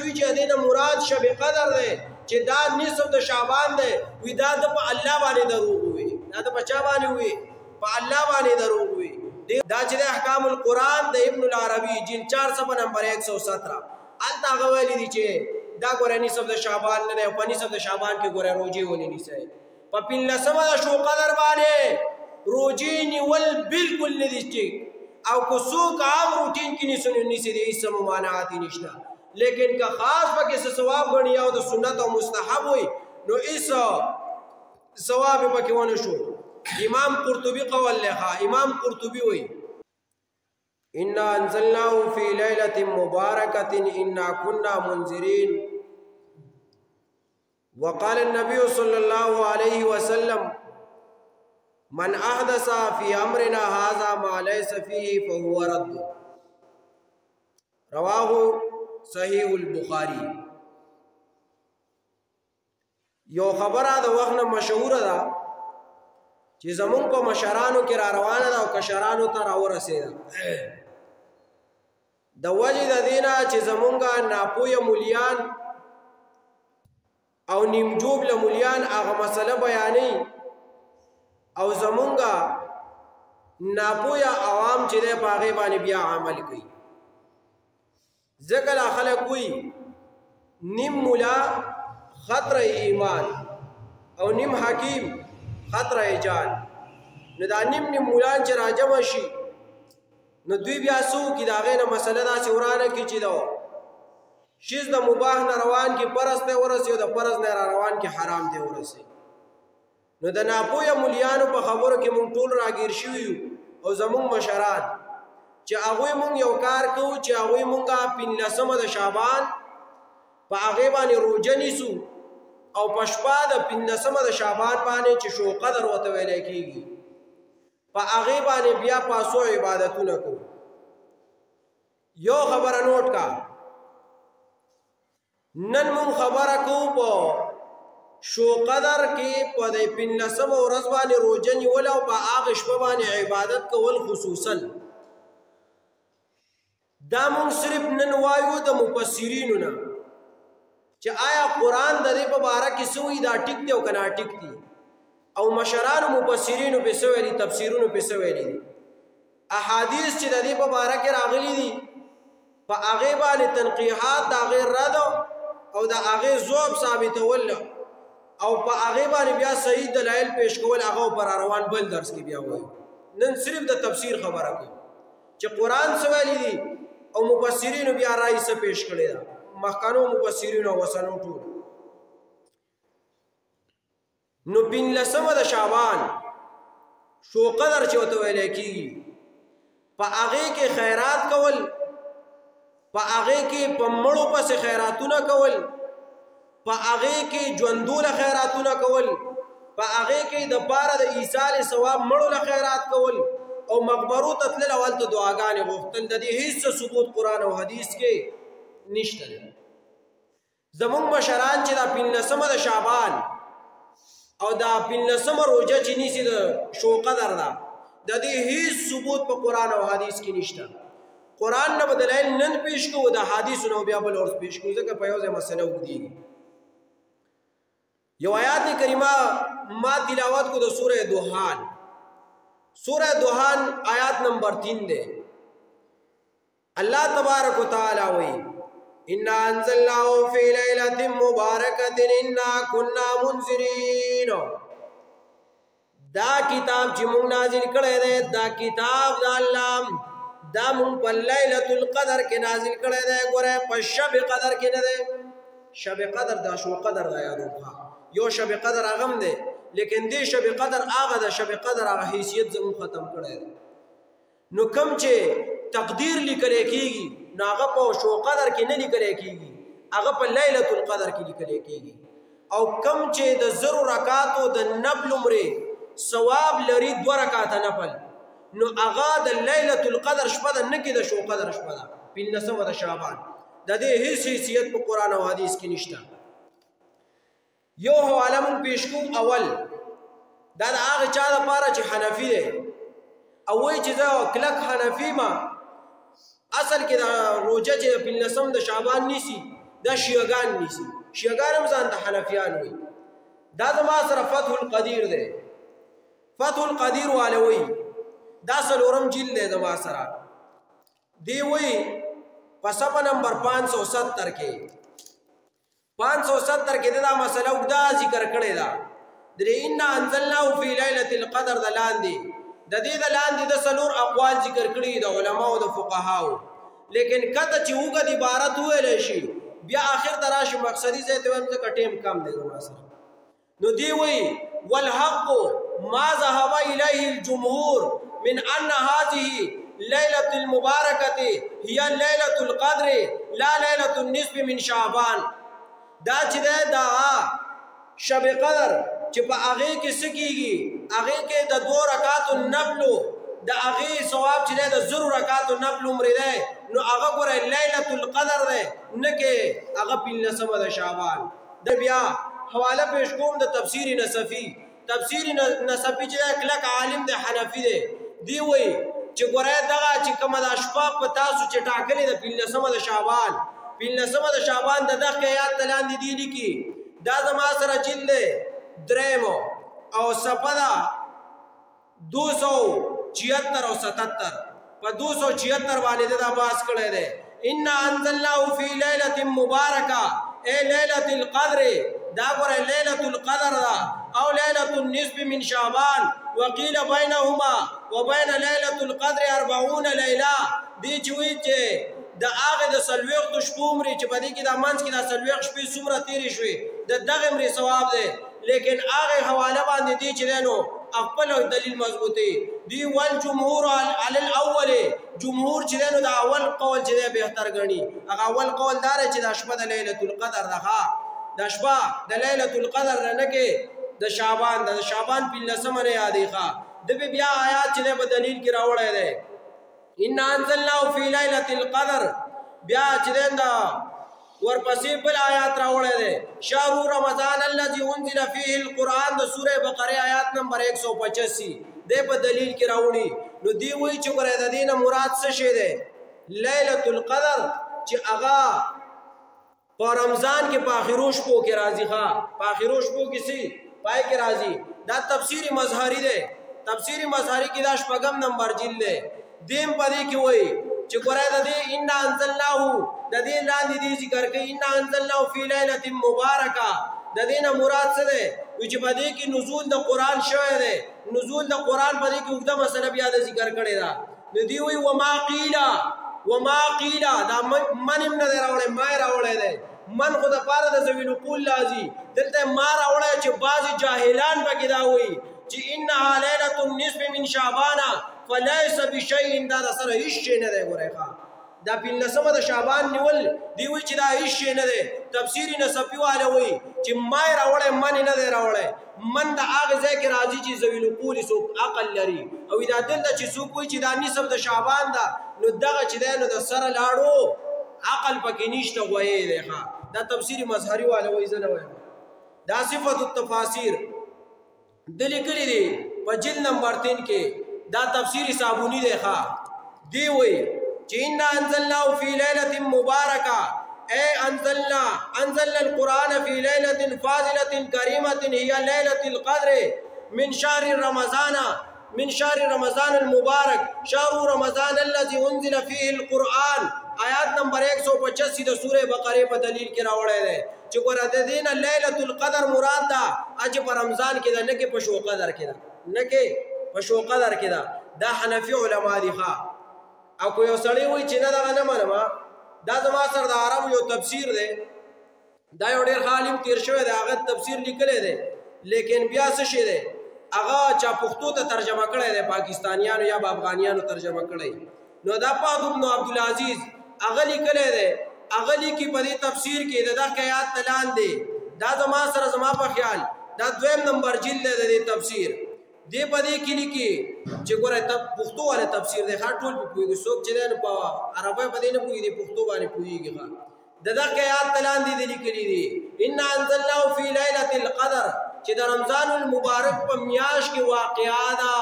وی چې دینه مراد شب قدر دی چې دا نصف د شعبان دی وی دا د په الله باندې دروغ وي دا د بچا باندې وي په الله باندې دروغ وي دا چې احکام القرآن د ابن العربی جلد 4 صفحه نمبر 117 التا غویلی دی چې دا ګوره نصف د شعبان نه دی په نصف د شعبان کې ګوره روزي ونی نیسي په 15 د شو قدر باندې روزي نیول بالکل نه دي او کو څوک عام روټین کې نیسي دي هیڅ ممانعات نشته لیکن که خاص پکې څه ثواب غنی او د سنت او مستحب وي نو هیڅ ثواب پکې ونه شو امام قرطبي قول لها امام قرطبي وي انا انزلناه في ليله مباركه انا كنا منذرين وقال النبي صلى الله عليه وسلم من احدث في امرنا هذا ما ليس فيه فهو رد رواه صحیح البخاری یو خبره د وخت مشهور ده چې زمون په مشرانو کې را روانه ده او کشرانو ته را ورسېده د وجه د دینه چې زمونږه ناپوهه مولیان او نیمجوب له مولیان هغه مسله بیانې او زمونږه ناپوهه عوام چې ده په هغې باندې بیا عمل کوي ذکر خلق کوئی نیم مولا خطر ایمان او نیم حکیم خطر جان نو دا نیم مولان چې راجم شي نو دوی بیا سو کی دا غینه مسله دا سی ورانه کی چې دا شیز د مباح نه روان کی پرز ته ورسی او د پرز نه روان کی حرام ته ورسی نو د ناپوهه مولیانو په خبرو کې مونږ ټول راګیر شو او زمون مشران چې هغه مونږ یو کار کوو چې هغه مونږه 15 د شعبان په هغه باندې روزه نیسو او پشپا د 15 د شعبان باندې چې شو قدر وته ویل کیږي په هغه باندې بیا پاسو عبادتونه کوو یو خبره نوٹ کا نن مونږ خبره کوو په شو قدر کې په د 15 ورځ باندې روزه نیول او په هغه شپه باندې عبادت کول خصوصا دا مونږ صرف نن وایو د مفسرینو نه چې آیا قرآن د دې په باره کې څه وایي دا ټیک دی او که ناټیک دی او مشرانو مفسرینو پې څه ویلي تفسیرونو پې څه ویلي دي احادیث چې د دې په باره کې راغلي دي په هغې باندې تنقیحات د هغې رد او د هغې ذوب ثابتول او په هغې باندې بیا صحیح دلایل پیش کول هغه پر روان بل درس کې بیا وایو نن صرف د تفسیر خبره کوي چې قرآن څه ویلي دي او مفسرینو بیا رائے څه پیش کړی ده مخکانو مفسرینو وسنو ټول نو 15 د شعبان شو قدر چې وته ویل کیږي په هغه کې خیرات کول په هغه کې په مړو پس خیراتونه کول په هغه کې ژوندول خیراتونه کول په هغه کې د پاره د ایصال ثواب مړو له خیرات کول او مقبرو تتل اول ته دعاګانې غوښتل د دې هیڅ ثبوت قرآن او حدیث کې نشته زمون مشران چې دا 15 د شعبان او دا 15 روزه چې نیسي د شو قدر دا د دې هیڅ ثبوت په قرآن او حدیث کې نشته قرآن نه بدلایل نن پیش کو د حدیث نو بیا بل اور پیش کو ځکه په یوه مسله وګدي یو آیات کریمه ما تلاوت کو د سوره دوحان سورہ دوحان آیات نمبر 3 دے اللہ تبارک و تعالی وی انا انزلناه فی لیلۃ مبارکۃ انا کنا منذرین دا کتاب چې موږ نازل کړی دی دا کتاب د الله دا موږ په لیلۃ القدر کې نازل کړی دی ګوره په شب قدر کې نه دی شب قدر دا شو قدر دا یادوخه یو شب قدر اغم دی لیکن دې شب قدر هغه د شب قدر هغه حیثیت زمون ختم کړی نو کم چې تقدیر لیکل کېږي نو هغه په شو قدر کې نه لیکل کېږي هغه په لیلۃ القدر کې لیکل کېږي او کم چې د 0 رکعاتو د نفل عمره ثواب لري 2 رکعات نفل نو هغه د لیلۃ القدر شپه د نه کې د شو قدر شپه ده 15 د شعبان د دې هیڅ حیثیت په قرآن او حدیث کې نشته یو حواله مون پیش کوم اول دا د هغه چا لپاره چې حنفي دی او وایي چې زه کلک حنفي ما اصل کې دا روزه چې 15 د شعبان نیسي دا شیعگان نیسی شیعگان هم ځان ته حنفیان وي دا زما سره فتح القدیر دی فتح القدیر والوي دا څلورم جلد دی زما سره دی وی په صفحه نمبر 570 کې 570 کې دا مسله وګدا ذکر کړی دا درې ان انزلناه فی لیلۃ القدر د لاندې د دې د لاندې د څلور اقوال ذکر کړي د علماو د فقهاو لیکن کته چې وګد عبارت ویل شي بیا اخر تراش مقصدی زه ته وایم چې ټیم کم دی زما سره نو دی وی والحق ما ذهب الیه الجمهور من ان هذه ليلة المباركة هي ليلة القدر لا ليلة النصف من شعبان دا چې دا شب قدر چې په هغه کې سکیږي هغه کې د 2 رکعات النفل د هغه ثواب چې د 0 رکعات النفل عمر دی نو هغه ګوره ليلة القدر دی نه کې هغه په 19 د شعبان د بیا حواله پیش کوم د تفسیر نصفی چې کلک عالم د حنفی دی وی چې ګوره دغه چې کومه د شپه په تاسو چې ټاکلې د 15 د شعبان 15 د شعبان د دغه آیات لاندې دی لیکي دا زما سره جلد درېمو او صفحه 276 او 77 په 276 باندې دا باس کړی دی ان انزلناه فی لیلۃ مبارکہ اے لیلۃ القدر دا ګوره لیلۃ القدر دا او لیلۃ النصف من شعبان وقیل بینهما وبین لیلۃ القدر 40 لیله دی چوي چې د هغه د سلويخت شپو مري چې په دې کې د منځ کې د سلويخت شپې څومره تیرې شوې د دغه مري ثواب دی لیکن هغه حواله باندې دی چې نو خپل دلیل مضبوطی دی ول جمهور علی الاول جمهور چې نو د اول قول چې بهتر غني هغه اول قول دار چې د شپه د ليله القدر دغه د شپه د ليله القدر نه کې د شعبان په 19 نه یادې ښه د بیا آیات چې په دلیل کې راوړی دی ان انزلناه فی لیلۃ القدر بیا چې دا ورپسې بل آیات راوړی دی شهر رمضان الذي انزل فيه القرآن د سوره بقره آیات نمبر 185 د په دلیل کې راوړي نو دی وی چې ګره د دینه مراد څه شی دی لیلۃ القدر چې هغه په رمضان کې په اخرو شپو کې راځي ښا په اخرو شپو کې سي پای کې راځي دا تفسیری مظهری دی تفسیری مظهری کې دا شپږم نمبر جلد دی دیم پدې کې وای چې ګورای د دې ان انزلناه د دې لاندې دې ذکر کوي ان انزلناه فی لیلۃ مبارکہ د دې نه مراد څه ده چې پدې کې نزول د قران شوی دی نزول د قران پدې کې وګړه مسله بیا د ذکر کړي دا د دې وی وما قیل دا من نه راوړې ما راوړې ده من خو د پاره د ذویل قول لازم دلته ما راوړې چې بعض جاهلان بګی دا وی چې انها لیلۃ النصف من شعبان فلیس بشیء دا سره هیڅ شی نه دی ګورای ښا دا 15 د شعبان نیول دی وی چې دا هیڅ شی نه دی تفسیری نصفی والے وی چې ما راوړې من نه دی راوړې من د هغه ځای کې راځي چې ذویل قول سو عقل لري او دا دلته چې سو کوی چې دا نصف د شعبان دا نو دغه چې دی نو د سره لاړو عقل پکې نشته وایي دی ښا دا تفسیری مظهری والے وی زنه وای دا صفات التفاسیر دلی کلی دی په جلد نمبر 3 کې دا تفسیری صابونی دی ښا دی وی چې ان انزلناه فی لیلۃ مبارکہ اے انزلنا القرآن فی لیلۃ فاضلۃ کریمۃ هی لیلۃ القدر من شهر رمضان المبارک شهر رمضان الذي انزل فيه القرآن آیات نمبر 185 د سوره بقره په دلیل کې راوړی دی چې ګوره د دین لیلۃ القدر مراد ده اج په رمضان کې ده نه کې په شو قدر کې ده نه کې په شو قدر کې ده دا حنفی علما دي ښا او کو یو سړی وای چې نه دا نه منم دا زما سره د عربو یو تفسیر دی دا یو ډیر عالم تیر شوی دی هغه تفسیر لیکلی دی لیکن بیا څه شي دی هغه چا پښتو ته ترجمه کړی دی پاکستانیانو یا افغانیانو ترجمه کړی نو دا پاد ابن عبدالعزیز هغه لیکلی دی هغه لیکي په دې تفسیر کې د دغه آیات لاندې دا زما سره زما په خیال دا دویم نمبر جلد دی د تفسیر دی په دې کې لیکي چې ګوره ته پښتو والے تفسیر دی هر ټول په پوهیږي څوک چې نه په عربی په دې نه پوهیږي پښتو باندې پوهیږي دغه آیات لاندې دی لیکلي دي ان انزلناه فی لیلۃ القدر چې د رمضان المبارک په میاشت کې واقعا ده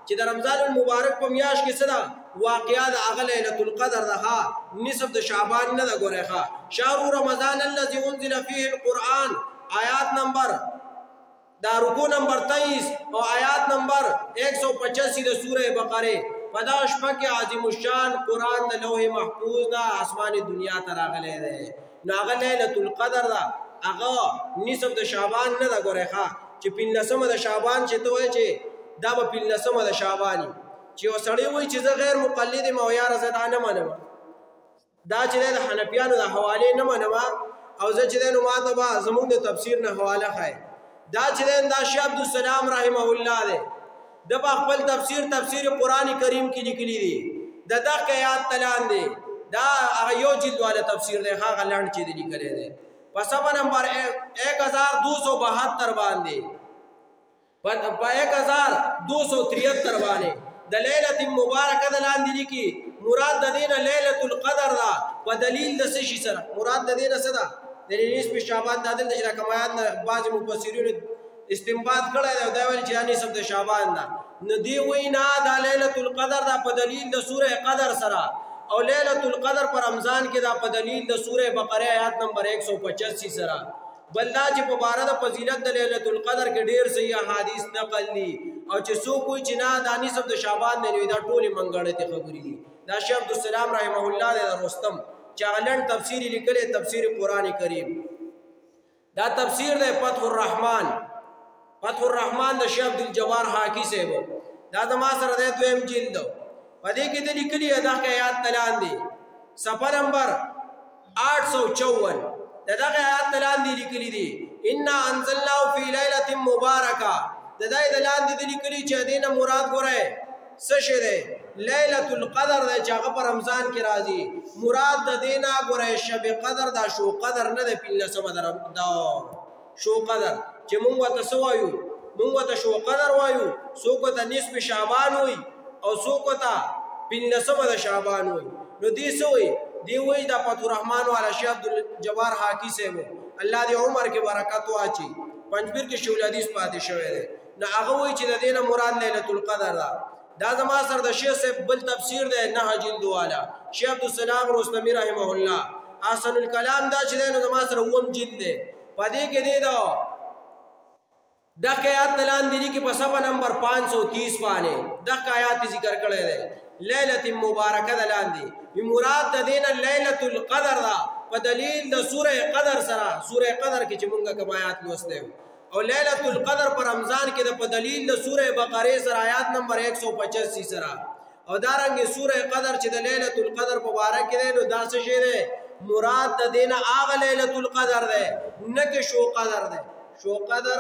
چې د رمضان المبارک په میاشت کې څه ده واقعا د هغه ليله القدر ده نصف د شعبان نه ده ګورې شهر رمضان الذي انزل فيه القرآن آیات نمبر دا رکو نمبر 23 او آیات نمبر 185 د سوره بقره پدا شپه کې عظیم الشان قرآن د لوح محفوظ دا آسمان دنیا ته راغلی دی نو هغه ليله القدر ده هغه نصف د شعبان نه ده ګورې چې 15 د شعبان چې ته وایې چې دا به 15 د شعبان چې وسړی وایي چې زه غیر مقلد یم او یاره زه دا نه منم دا چې د حنفیانو د حوالې نه منم او زه چې نو ماته به زمونږ د تفسیر نه حواله ښایي دا چې دا شیخ عبدالسلام رحمه الله دی د په خپل تفسیر قرآن کریم کې لیکلی دی د دغه آیات تلان دی دا یو جلد والا تفسیر دی هغه لنډ چې دی لیکلی دی په صفحه نمبر 1272 باندې په 1273 باندې د لیلۃ مبارکه د لاندې لیکي مراد د دینه لیلۃ القدر دا په دلیل د څه شي سره مراد د دینه څه ده د نصف شعبان د دل د کمایات نه بعض مفسرین استنباط کړی دا ویل چې نصف د شعبان ده نو دی وینا د لیلۃ القدر دا په دلیل د سوره قدر سره او لیلۃ القدر پر رمضان کې دا په دلیل د سوره بقره آیات نمبر 185 سره بلدا چې په بار د فضیلت د لیلۃ القدر کې ډیر صحیح احادیث نقل دي او چې څوک کوئی چې نه د نصف د شعبان نه دا ټولې منګړې ته خبرې دي دا شیخ عبدالسلام رحمه الله د رستم چاغلن تفسیر لیکلی تفسیر قرآن کریم دا تفسیر د فتح الرحمن د شیخ عبدالجبار حاکی صاحب دا د ما سره د دویم جلد پدې کې د لیکلی دا آیات تلان دي صفحه نمبر 854 دغه آیات تلان دي لیکلی دي ان انزلناه فی لیلۃ مبارکه دای د لاندې د لیکلی چې دینه مراد ګوره څه شه ده لیلۃ القدر د چې په رمضان کې راځي مراد د دینه ګوره شب قدر دا شو قدر نه د 15 دا شو قدر چې مونږ ته سوایو مونږ ته شو قدر وایو څوک ته نصف شعبان وای او څوک ته 15 د شعبان وای نو دی سوې دی وای د فتح الرحمن والا شیخ عبدالجبار حاکی صاحب الله دې عمر کې برکت واچي پنځبیر کې شول حدیث پاتې شوی دی نو هغه وای چې د دینه مراد لیلۃ القدر دا زما سره د شیخ صاحب بل تفسیر دی نه جلد والا شیخ عبدالسلام رستمی رحمه الله احسن الکلام دا چې نو زما سره ووم جلد دی پدې کې دی دا د آیات تلان دي کې په صفحه نمبر 530 باندې د آیات ذکر کړی دی لیلۃ مبارکه د لاندې مراد د دینه لیلۃ القدر دا په دلیل د سوره قدر سره سوره قدر کې چې مونږه کوم آیات لوستو او لیلۃ القدر پر رمضان کې د په دلیل د سوره بقره سره آیات نمبر 185 سره او دارنګه سوره قدر چې د لیلۃ القدر په اړه کې دی نو دا څه شی دی مراد د دینه هغه لیلۃ القدر دی نه کې شو قدر دی شو قدر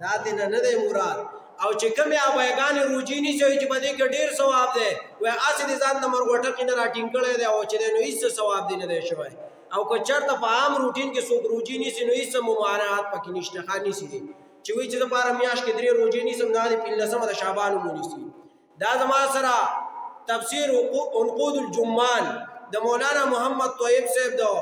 دا دینه نه دی مراد او چې کومه ابایګان روجی نه شوی چې بده کې ډیر ثواب دی وای اسې دي ځان نمبر غټه کې نه راټینګ کړي دی او چې نو هیڅ ثواب دی نه دی شوی او که چرته په عام روټین کې څوک روجی نه سي نو هیڅ ممانعات پکې نشته خاني سي دي چې وی چې د بار میاش کې درې روجی نه سم نه دی 15 د شعبان مونږ سي دا زما سره تفسیر عنقود الجمان د مولانا محمد طیب صاحب دا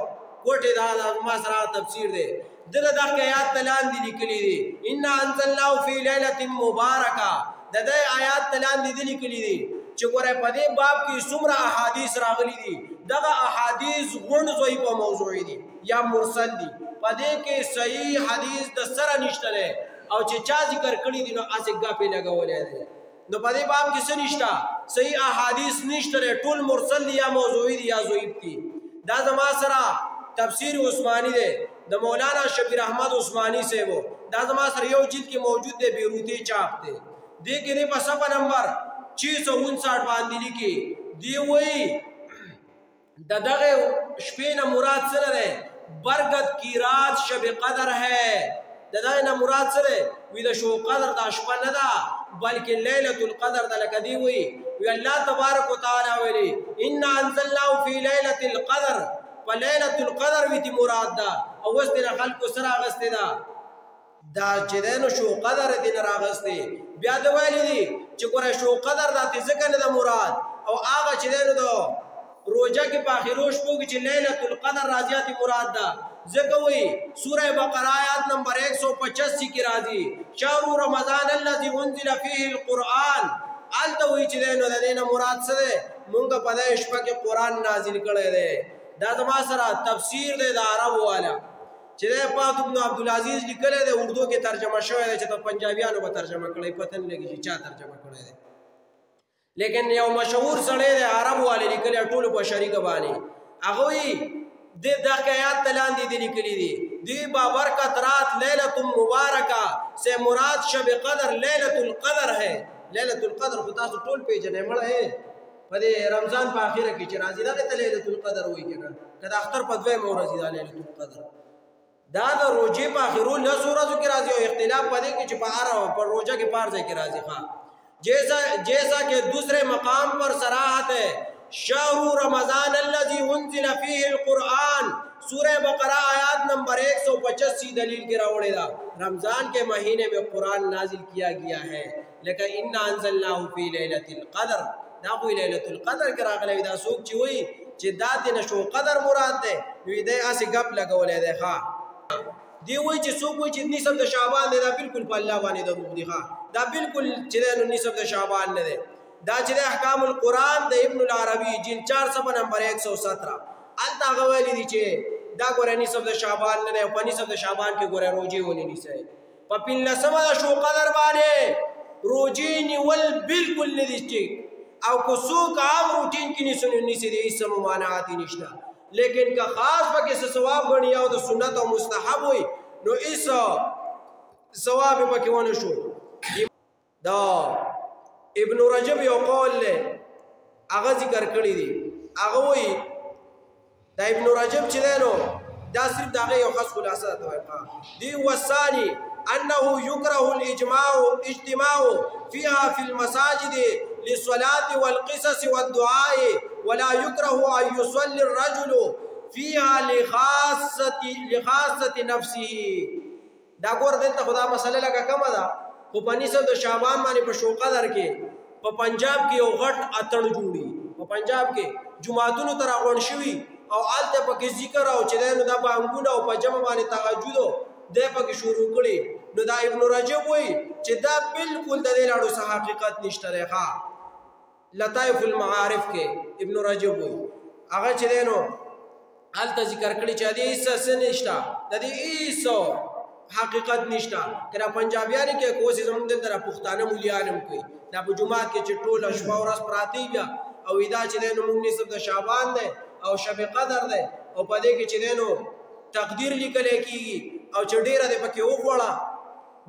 کوټه دا زما سره تفسیر دی دغه آیات تلان دي لیکلي دي ان انزلناه فی لیلۃ مبارکه دغه آیات تلان دي لیکلي دي چې ګوره په دې باب کې څومره احادیث راغلي دي دغه احادیث غوڼ زوی په موضوع دي یا مرسل دي په دې کې صحیح حدیث د سره نشته او چې چا ذکر کړی دي نو اسه غاپې لګولې دي نو په دې باب کې څه نشته صحیح احادیث نشته ټول مرسل دي یا موضوعي دي یا ضعیف دي دا زما سره تفسیر عثمانی دی د مولانا شبیر احمد عثمانی سے وہ دا زما سره یو جلد کې موجود دی بیروتی چاپ دی دی کې په صفحه نمبر 659 باندې لیکي دی وای دغه شپې نه مراد سره ده برکت کی رات شب قدر ہے دغه نه مراد سره وی د شو قدر دا شپه نه ده بلکې لیلۃ القدر ده لکه دی وی الله تبارک وتعالى ویلی ان انزلناه فی لیلۃ القدر فلیلۃ القدر وی دی مراد ده او واستنه خلق سره غسته ده دا چې دنه شو قدر دین راغسته بیا د ویلی دي چې ګوره شو قدر د ځکه نه د مراد او هغه چې دنه دو روزه کې په اخروش پوګ چې لیلۃ القدر راځي مراد ده ځکه وی سوره بقره آیات نمبر 185 کې راځي شهر رمضان الذي انزل فيه القرآن آلته وی چې نو د دې نه مراد څه دی مونږ په دې شپه کې قرآن نازل کړی دی دا زما سره تفسیر دی د عربو والا چې د پاک ابن عبدالعزیز لیکلی دی اردو کې ترجمه شوی دی چې د پنجابیانو به ترجمه کړی پته نه لګي چې چا ترجمه کړی دی لیکن یو مشهور سړی دی عربو والے لیکلی ټولو په شریکه باندې هغه وایي دا آیات لاندې دي لیکلي دي دی بابرکت رات لیلۃ مبارکہ سے مراد شب قدر لیلۃ القدر ہے لیلۃ القدر خو تاسو ټول پیژنئ مړه ہے په دې رمضان په اخره کې چې راځي دغه ته لیلۃ القدر وایي کنه کله اختر په دویمه ورځ دا لیلۃ القدر دا د روزې په اخرو لسو ورځو کې راځي او اختلاف پدې کې چې په هر روزه کې پار ځای کې راځي ها جیسا کہ دوسرے مقام پر صراحت ہے شہر رمضان الذي انزل فيه القرآن سورہ بقرہ آیات نمبر 185 دلیل کی راوڑے دا رمضان کے مہینے میں قرآن نازل کیا گیا ہے لیکن انا انزلناه فی لیلۃ القدر دا کوئی لیلۃ القدر کی راغلی دا سوک چی ہوئی چی دا دین شو قدر مراد دے وی دے اسی گپ لگولے دے خواہ دی وی چې څوک وی چې نصف د شعبان دی دا بالکل په الله باندې دروغ دی ښا دا بالکل چې د نصف د شعبان نه دی دا چې احکام القرآن د ابن العربی جلد 4 صفحه نمبر 117 الته هغه ویلي دي چې دا ګوره نصف د شعبان نه دی او په نصف د شعبان کې ګوره روزې ولې نیسئ په 15مه د شو قدر باندې روزې نیول بالکل نه دي ټیک او که څوک عام روټین کې نیسي د هیڅ ممانعات نشته لیکن که خاص پکې څه ثواب غني او د سنت او مستحب وي نو هیڅ ثواب پکې ونه شو دا ابن رجب یو قول له هغه ذکر کړی دی هغه وایي دا ابن رجب چې دی نو دا صرف د هغې یو خاص خلاصه ده دی والثاني انه يكره الاجتماع فيها في المساجد للصلاة والقصص والدعاء ولا يكره أن يصلي الرجل فيها لخاصة نفسه دا ګور دلته خدا مسله لکه کمه ده خو په نصف د شعبان باندې په شو قدر کې په پنجاب کې یو غټ اتڼ جوړي په پنجاب کې جماعتونو ته راغونډ شوي او هلته پکې ذکر او چې دی نو دا بانګونه او په جمع باندې تهجد دی پکې شروع کړي نو دا ابن رجب وایي چې دا بالکل د دې لاړو څه حقیقت نشته دی ښه لطائف المعارف کې ابن رجب وایي هغه چې دی نو هلته ذکر کړي چې د دې هېڅ نشته د دې هېڅ حقیقت نشته کله پنجابیانو کې کوشش زموږ دلته پښتانه مولیان هم کوي دا په جمعات کې چې ټوله شپه ورځ پراته بیا او دا چې دی نو موږ نصف د شعبان دی او شب قدر دی او په دې کې چې دی نو تقدیر لیکلی کېږي او چې ډېره دی پکې وخوړه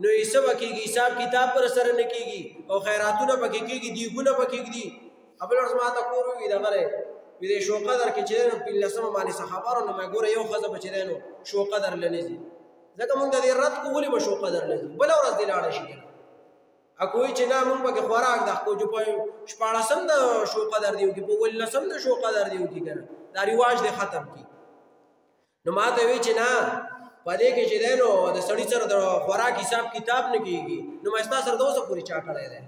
نو یې څه به کېږي حساب کتاب پر سره نه کېږي او خیراتونه پکې کېږي دیګونه پکې ږدي بل ورځ ما ته کور ووي دغه دی وي د شو قدر کې چې دی نو 15مه باندې څه خبره نو ما ګوره یو ښځه به چې دی نو شو قدر له نه ځي ځکه مونږ د دې رد کو ولې به شو قدر نه ځي بله ورځ دې لاړه شي اکو وایي چې نه مونږ پکې خوراک ده خو چې په 14 د شو قدر دی وکړي په 19 د شو قدر دی وکړي که نه دا رواج دی ختم کړي نو ما ته وایي چې نه په دې کې چې دی نو د سړي سره د خوراک حساب کتاب نه کېږي نو ما ستا سره د اوسه پورې چا کړی دی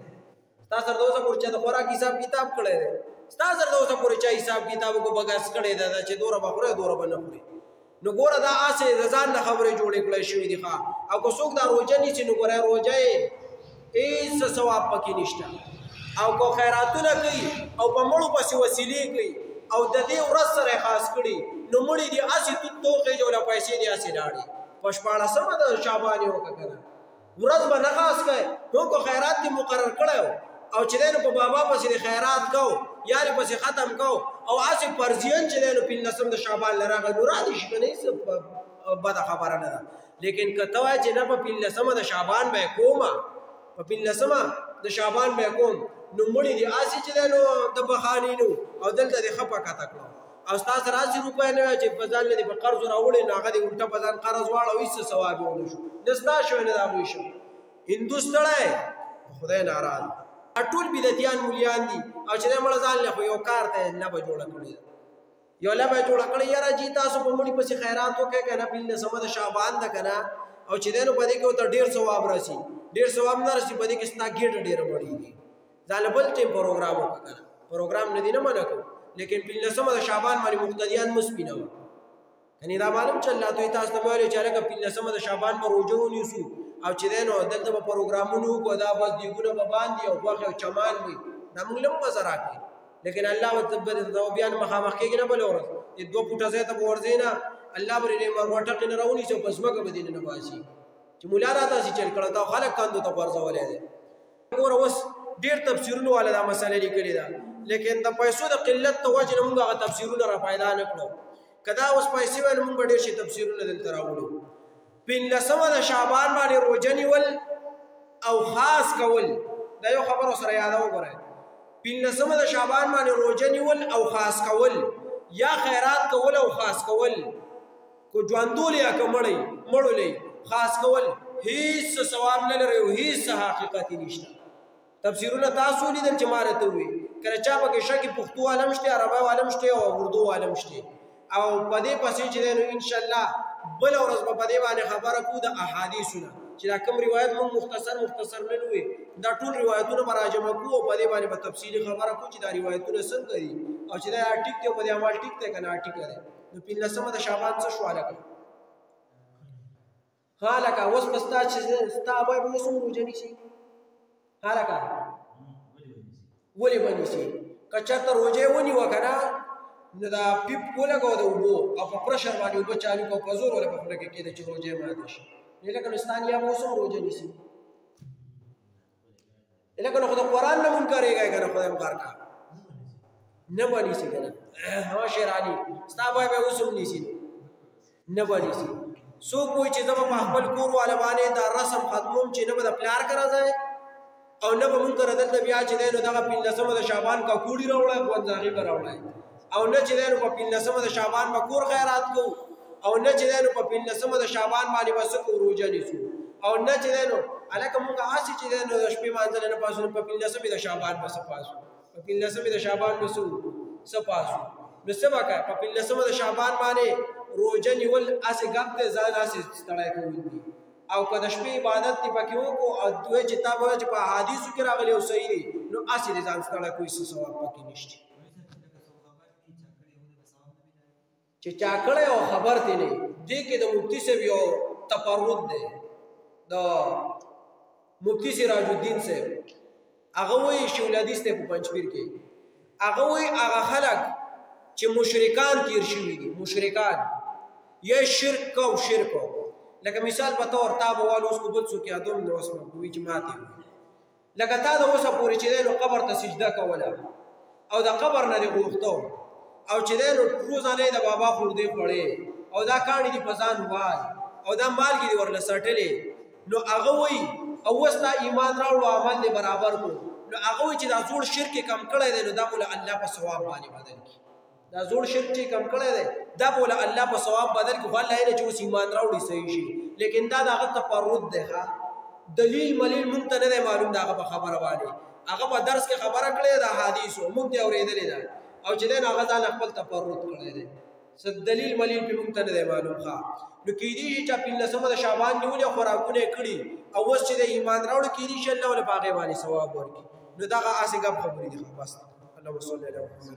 ستا سره د اوسه پورې چا د خوراک حساب کتاب کړی دی ستا سره د اوسه پورې چا حساب کتاب کو بګاس کړی دی چې دوره به خورې دوره به نه خورې نو ګوره دا اسې د ځان نه خبرې جوړې کړی شوي دي ښه او که څوک دا روژه نیسي نو ګوره روژه یې هېڅ ثواب پکې نشته او که خیراتونه کوي او په مړو پسې وسیلې کوي او د دې ورځ سره یې خاص کړي نو مړي دي اسې توخې جوړه پیسې دي اسې لاړې په 14مه د شعبان یې وکړه که نه ورځ به نه خاص کوي نو که خیرات دې مقرر کړی او چې دی نو په بابا پسې د خیرات کو یا دې پسې ختم کو او اسې فرضیان چې دی نو 15 د شعبان له راغی نو را دې شي که نه هېڅ بده خبره نه ده لیکن که ته وایې چې نه په 15مه د شعبان به یې کومه په 15مه د شعبان به یې کوم نو مړي دي اسې چې دی نو د بخاني نو او دلته دې ښه پکته کړو او ستا سره 80 روپۍ نه وی چې په ځان دې په قرض راوړې نو هغه دې الټه په ځان قرض واړه او هېڅ ثواب یې ونه شو نه ستا شوی نه د هغوی شو هندو ستړی خدای ناراض ټول بدعتیان مولیان دي او چې دی مړه ځان له خو یو کار ته لبه جوړه کړې ده یو لبه جوړه کړې یاره جي تاسو په مړي پسې خیرات وکړئ که نه 15مه د شعبان ده که نه او چې دی نو په دې کې ورته ډېر ثواب راسي ډېر ثواب نه راسي په دې کې ستا ګېډه ډېره مړېږي ځان له بل ټیم پروګرام وکړه که نه پروګرام نه دي نه منع کوو لیکن 15مه د شعبان باندې مقتدیان مه سپینوه کنې دا معلوم چې الله دوی تاسو ته ویلي چې هلکه 15مه د شعبان به روژه ونیسو او چې دی نو دلته به پروګرامونه وکړو دا بس دیګونه به باندې او غوښې او چمان وي دا موږ له هم مزه راکړي لیکن الله ورته بیا مخامخ کېږي نه بله ورځ د 2 فوټه ځای ته به ورځې نه الله به یې مرغوټقې نه راونیسي او په ځمکه به دې نه باسي چې مولا را داسې چل کړه دا خلک کاندو ته غورځولی دی ګوره اوس ډېر تفسیرونه والا دا مسله لیکلې ده لیکن د پیسو د قلت د وجې نه موږ هغه تفسیرونه را پیدا نه کړو که دا اوس پیسې وای نو موږ به ډېر شي تفسیرونه دلته راوړو 15 د شعبان باندې روژه نیول او خاص کول دا یو خبر سره یاده وګورئ 15 د شعبان باندې روژه نیول او خاص کول یا خیرات کول او خاص کول کو ژوندول یا که مړولی خاص کول هیڅ ثواب نه لري او هیڅ حقیقت نشته تفسیرونه تاسو لیدل چې ما راته وویل کله چا پکې شکې پښتو عالم شته عربی عالم شته او اردو عالم شته او په دې پسې چې دی نو انشاءالله بله ورځ به په دې باندې خبره کوو د احادیثونه چې دا کوم روایت موږ مختصر نه وي دا ټول روایتونه به راجمع کوو او په دې باندې به تفصیلي خبره کوو چې دا روایتونه څنګه دي او چې دا ټیک دی او په دې عمل ټیک دی که نه ټیک دی نو 15 د شعبان څه شو هلکه ها لکه اوس به ستا چې ستا ابی به اوس هم روژه نیسي ها لکه ولې به نیسي که چېرته روژه یې ونیوه که نه نو دا پیپ ولګوه د اوبو او په پرشر باندې اوبه چالو کړه په زور ولا په خوله کې کېده چې روژه یې ماته شي لکه نو ستا نیا به اوس هم روژه نیسي لکه نو خو د قرآن نه منکرېږئ که نه خدای مقر کا نه به نیسي که نه ها شیراني ستا ابی به اوس هم نیسي نه به نیسي څوک وایي چې زه به په خپل کور والا باندې دا رسم ختموم چې نه به د پلار کره ځای او نه به مونږ کره دلته بیا چې دی نو دغه 15 د شعبان کاکوړي راوړی غونځاغي به راوړی او نه چې دی نو په 15 د شعبان به کور خیرات کوو او نه چې دی نو په 15 د شعبان باندې به څه کوو روژه نیسو او نه چې دی نو هلکه مونږ هسې چې دی نو د شپې مانځله نه پاسو نو په 15 د شعبان به څه پاسو په 15 د شعبان به څه پاسو نو څه به کوې په 15 د شعبان باندې روژه نیول هسې ګپ دی ځان هسې ستړی کول دي او که د شپې عبادت دې پکې وکړو او دوی چې تا به چې په احادیثو کې راغلی او صحیح دی نو هسې دې ځان ستړی کوي څه ثواب پکې نشته چې چا کړی او خبر دی نه دې کې د مفتي صاحب یو تفرد دی د مفتي سراج الدین صاحب هغه وایي شیخ الحدیث دی په پنجپیر کې هغه وایي هغه خلک چې مشرکان تیر شوي دي مشرکان یا شرک کو لکه مثال په تور تا به والو اوس کو بل څوک یادوم نو اوس کوي چې ماتې لکه تا د اوسه پورې چې دی نو قبر ته سجده کوله او د قبر نه دې غوښتو او چې دی نو روزانه د بابا خوردې خوړې او دا کاڼي دي په ځان وای او دا مالګې دي ورله سټلې نو هغه وایي او اوس تا ایمان راوړو عمل دې برابر کړو نو هغه وایي چې دا زوړ شرک کم کړی دی نو دا به له الله په ثواب باندې بدل کړي دا زوړ شرک چې کم کړی دی دا به له الله په ثواب بدل کړي خو الله یې نه چې اوس ایمان راوړي صحیح شي لیکن دا د هغه تفرد دی ښه دلیل ملیل مونږ ته نه دی معلوم د هغه په خبره باندې هغه په درس کې خبره کړې ده حدیثو مونږ دې اورېدلې ده او چې دی نو هغه ځان خپل تفرد کړی دی څه دلیل ملیل پې مونږ ته نه دی معلوم ښه نو کېدای شي چې 15 د شعبان نیولې خوراکونه یې کړي او اوس چې د ایمان راوړي کېدای شي الله ورله په هغې باندې ثواب ورکړي نو دغه هسې ګپ خبرې دي بس اللهم صل علی محمد